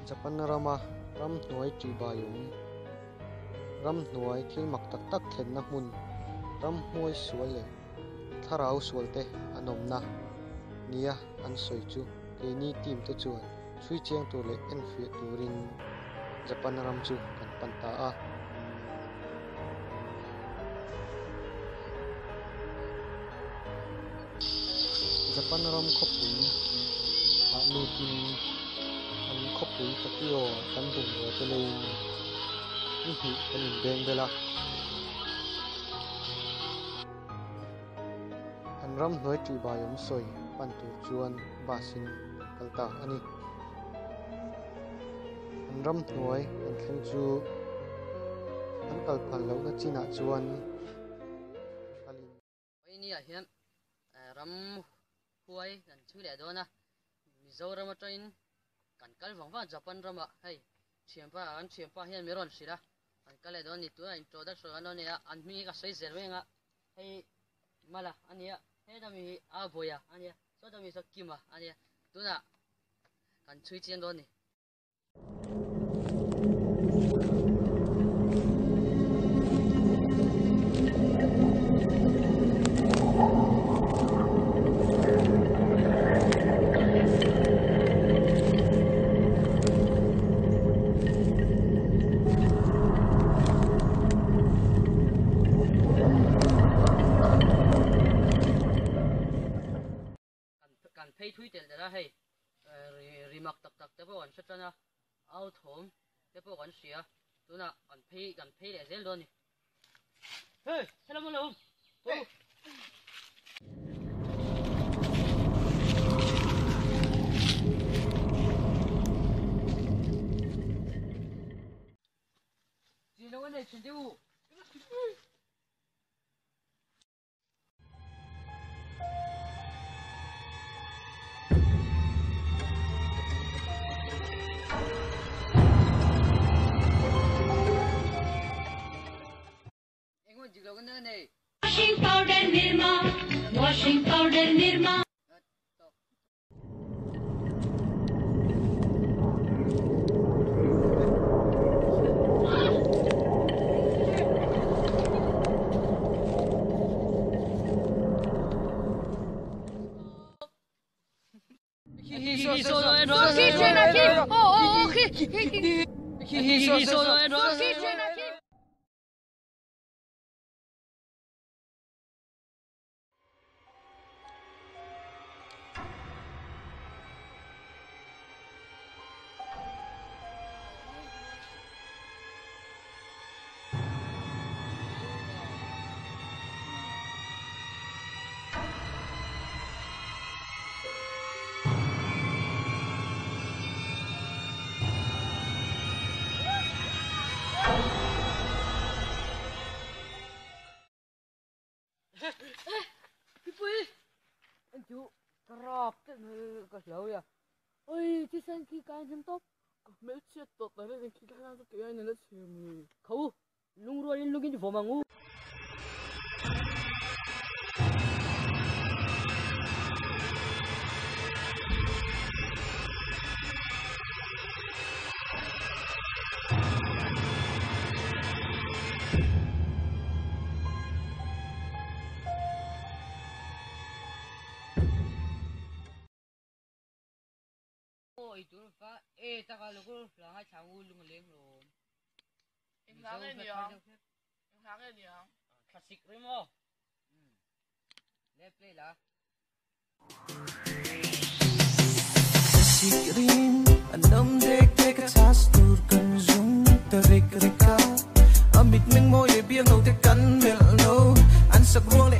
Japan rama ram hnuai tui bayum ram hnuai thil mak tak tak khen na mun ram hmuai sual le tharau sual te anom na nia an soi chu ke ni team te chuan thui chiang tur le en fi turin Japan ram chu kan panta a Japan ram khopui a nu tin an khopui takio kan dum wa te le ni hi kan beng bela an ram hnuai tui bayum soi pan tur chuan basin kalta ani an ram hnuai an thleng chu an kalphan lo na china chuan kalin oi ni a hian ram huai kan chui le dona Mizoram train kan kal wangwa Japan rama hei thiampa hian miron sira kan kal le don ni tu introduction anonia an mi ka sei zerwenga hei mala ania he da mi a boya ania so da mi so kima ania tuna kan chui chen don ni kan phei thui tel da hei rimak tak tak te pawh an hret ana au thom te pawh kan hria tuna kan phei le zel don ni hey hello hello ji lo ne chen diu washing powder Nirma anh chú trọp cái cái lâu ya ôi chứ sao khi cái chấm tóc mấy chiếc tóc đấy thì khi cái nào cái này nó chìm khâu lung rồi lung cái gì mà ngu ôi chú phá ê ta cả lúc là hai cháu ngu lung lên rồi em sáng cái gì không em sáng cái gì không classic rồi mà let's play là classic rim anam dek dek chas tur kan zung tarik rika amit meng moi biang no te kan mel no an sak ruang